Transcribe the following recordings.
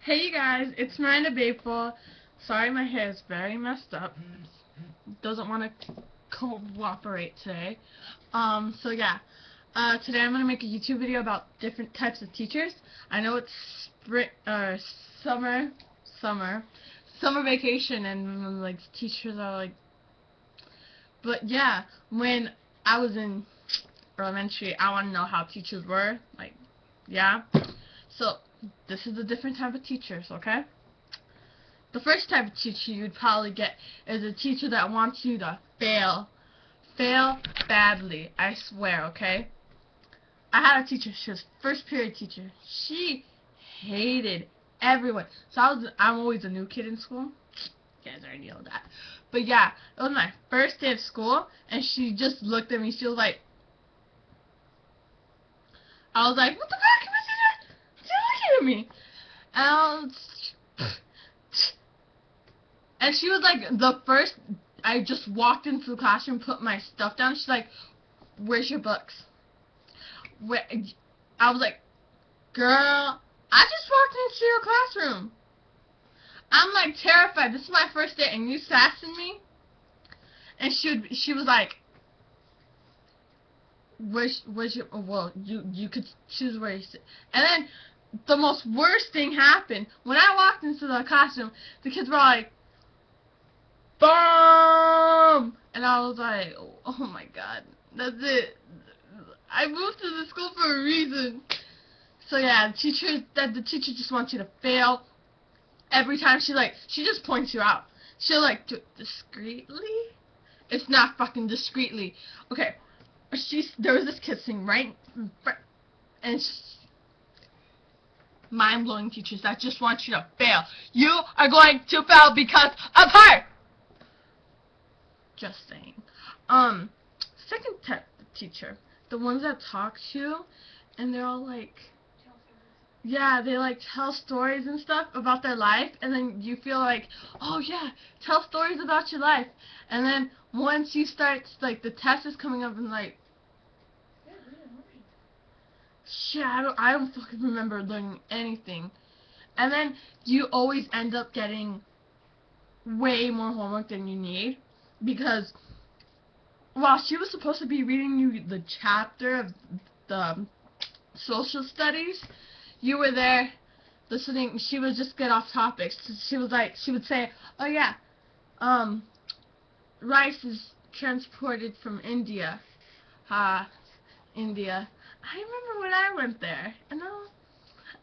Hey you guys, it's Miranda Bayful. Sorry my hair is very messed up. Doesn't want to cooperate today. So yeah. Today I'm going to make a YouTube video about different types of teachers. I know it's spring, summer vacation and like teachers are like, but yeah, when I was in elementary, I want to know how teachers were, like, yeah. So, this is a different type of teachers, okay? The first type of teacher you'd probably get is a teacher that wants you to fail. Fail badly, I swear, okay? I had a teacher, she was first period teacher. She hated everyone. So I'm always a new kid in school. You guys already know that. But yeah, it was my first day of school, and she just looked at me, she was like, I was like, what the fuck? She's looking at me. And she was like, the first, I just walked into the classroom, put my stuff down. She's like, where's your books? I was like, girl, I just walked into your classroom. I'm like terrified. This is my first day, and you sassing me. And she was like, where's your, well, you could choose where you sit. And then the most worst thing happened. When I walked into the classroom, the kids were like, BOOM! And I was like, oh my god, that's it. I moved to the school for a reason. So yeah, the teacher just wants you to fail. Every time she just points you out. She'll like do it discreetly. It's not fucking discreetly. Okay, there was this kid sitting right in front, and mind-blowing teachers that just want you to fail. You are going to fail because of her. Just saying. Second type of teacher, the ones that talk to you, and they're all like, yeah, they like tell stories and stuff about their life, and then you feel like, oh yeah, tell stories about your life, and then once you start, like, the test is coming up, and like, shit, I don't fucking remember learning anything, and then you always end up getting way more homework than you need, because while she was supposed to be reading you the chapter of the social studies, you were there listening. She would just get off topic. She would say, oh yeah, rice is transported from India. India. I remember when I went there. You know,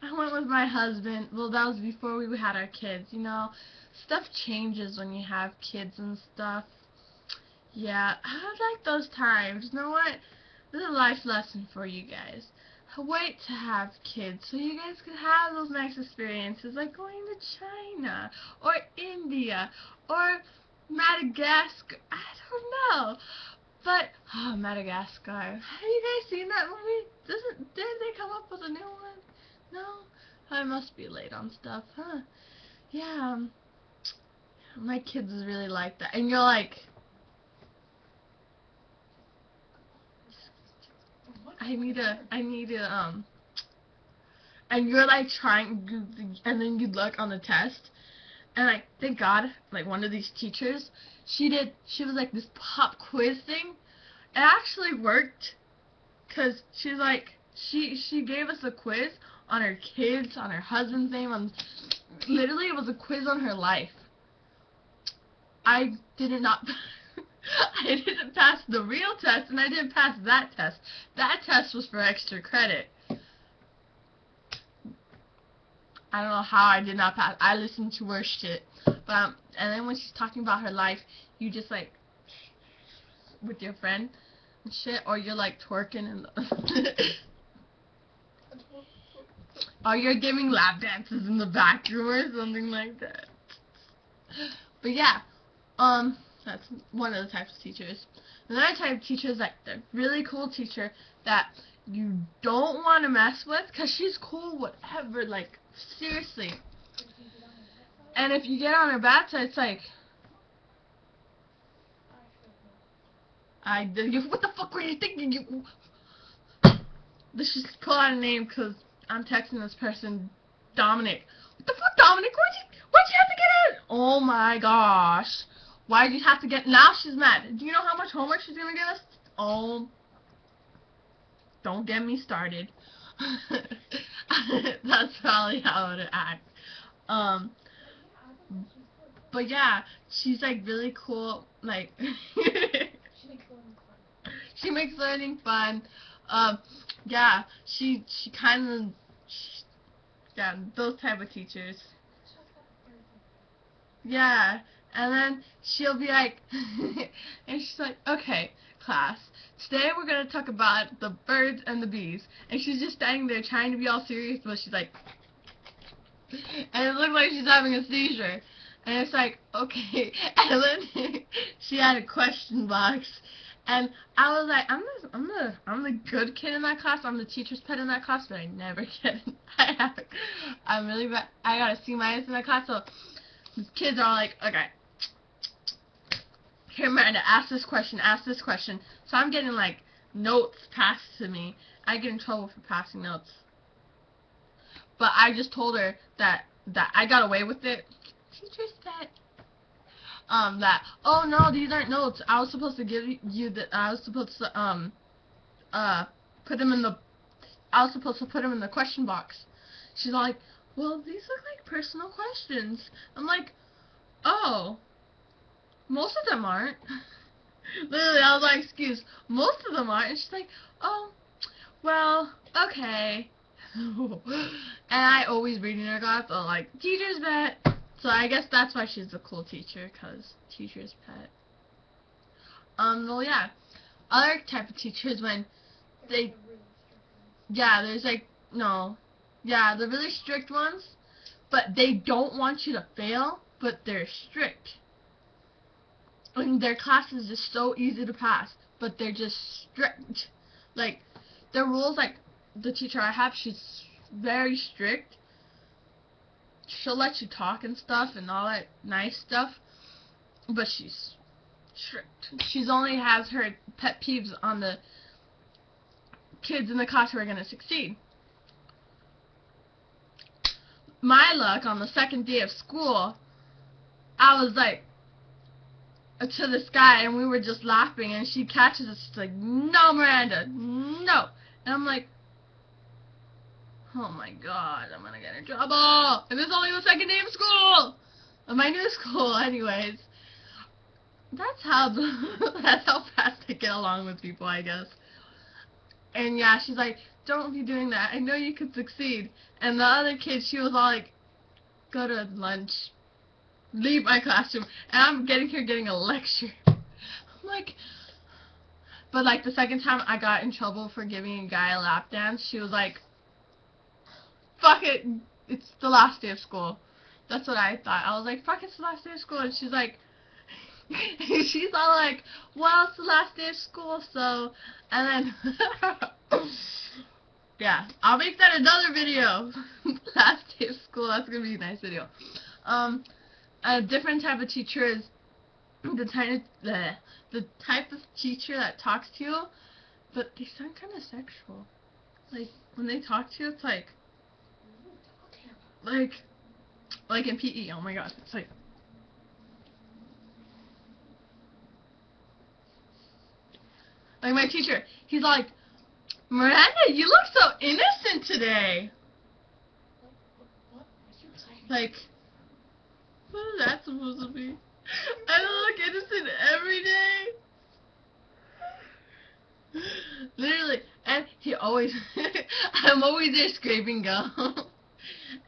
I went with my husband. Well, that was before we had our kids. You know, stuff changes when you have kids and stuff. Yeah, I like those times. You know what? This is a life lesson for you guys. Wait to have kids so you guys can have those nice experiences, like going to China or India or Madagascar. I don't know, but Madagascar. Have you guys seen that movie? Did they come up with a new one? No, I must be late on stuff, huh? Yeah, my kids really like that, and you're like, I need to, and you're like trying, and then you look on the test, and like, thank God, like one of these teachers, she was like this pop quiz thing. It actually worked, cause she's like, she gave us a quiz on her kids, on her husband's name, literally it was a quiz on her life. I did not. I didn't pass the real test, and I didn't pass that test. That test was for extra credit. I don't know how I did not pass. I listened to her shit. But, and then when she's talking about her life, you just, like, with your friend and shit, or you're, like, twerking and or you're giving lap dances in the back room or something like that. But, yeah, that's one of the types of teachers. Another type of teacher is like the really cool teacher that you don't want to mess with because she's cool, whatever, like, seriously. And if you get on her bad side, it's like, what the fuck were you thinking? Let's just pull out a name because I'm texting this person, Dominic. What the fuck, Dominic, why'd you have to get out? Oh my gosh. Why'd you have to get, now she's mad. Do you know how much homework she's gonna give us? Oh, don't get me started. That's probably how it acts. But yeah, she's like really cool. Like, she makes learning fun. Yeah, she kind of, yeah, those type of teachers. Yeah, and then she'll be like, and she's like, okay, class, today we're going to talk about the birds and the bees. And she's just standing there trying to be all serious, but she's like, and it looks like she's having a seizure. And it's like, okay. And then she had a question box. And I was like, I'm the good kid in that class. I'm the teacher's pet in that class, but I never get it. I'm really bad. I got a C- in that class, so the kids are all like, okay, here, Miranda, ask this question, ask this question. So I'm getting like notes passed to me. I get in trouble for passing notes. But I just told her that I got away with it. Teacher said that, oh no, these aren't notes. I was supposed to give you I was supposed to put them in the question box. She's all like, well, these look like personal questions. I'm like, oh, most of them aren't. Literally, I was like, excuse, most of them aren't. And she's like, oh, well, okay. And I always read in her class, so like, teacher's pet. So I guess that's why she's a cool teacher, because teacher's pet. Well, yeah. Other type of teachers, when they, yeah, there's like, no, yeah, the really strict ones, but they don't want you to fail, but they're strict. And their class is just so easy to pass, but they're just strict. Like, their rules, like, the teacher I have, she's very strict. She'll let you talk and stuff and all that nice stuff, but she's strict. She's only has her pet peeves on the kids in the class who are going to succeed. My luck, on the second day of school, I was like, to this guy, and we were just laughing, and she catches us, she's like, no, Miranda, no. And I'm like, oh my god, I'm gonna get in trouble. And it's only the second day of school, of my new school. Anyways, that's how fast I get along with people, I guess. And yeah, she's like, don't be doing that, I know you could succeed. And the other kid, she was all like, go to lunch, leave my classroom, and I'm getting a lecture. I'm like, but like the second time I got in trouble for giving a guy a lap dance, she was like, fuck it, it's the last day of school. That's what I thought. I was like, fuck, it's the last day of school. And she's like, she's all like, well, it's the last day of school, so, and then, yeah, I'll make that another video. Last day of school, that's gonna be a nice video. A different type of teacher is the type of teacher that talks to you, but they sound kind of sexual. Like, when they talk to you, it's like in PE, oh my gosh, it's like, my teacher, he's like, Miranda, you look so innocent today. Like, what is that supposed to be? I look innocent every day. Literally, and he always, I'm always there scraping gum.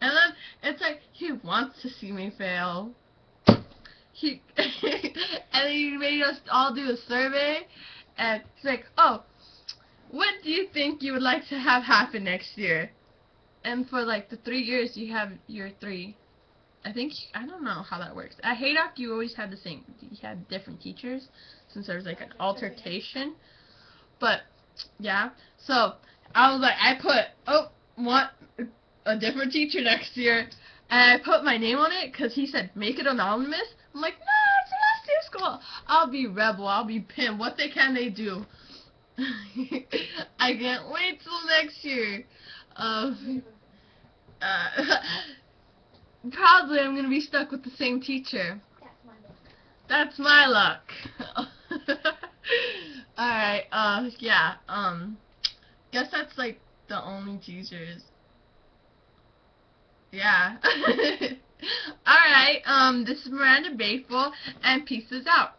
And then it's like, he wants to see me fail. And then he made us all do a survey, and he's like, oh, what do you think you would like to have happen next year? And for like the 3 years, you have your 3. I don't know how that works. At Haydock, you always had the same. You had different teachers, since there was like an altercation. But yeah, so I was like, I put, want a different teacher next year, and I put my name on it because he said make it anonymous. I'm like, no, it's the last day of school. I'll be rebel. I'll be pimp. What can they do? I can't wait till next year. Probably I'm gonna be stuck with the same teacher. That's my luck. That's my luck. Alright, yeah, guess that's like the only teachers. Yeah. Alright, this is Miranda Bayful, and peace is out.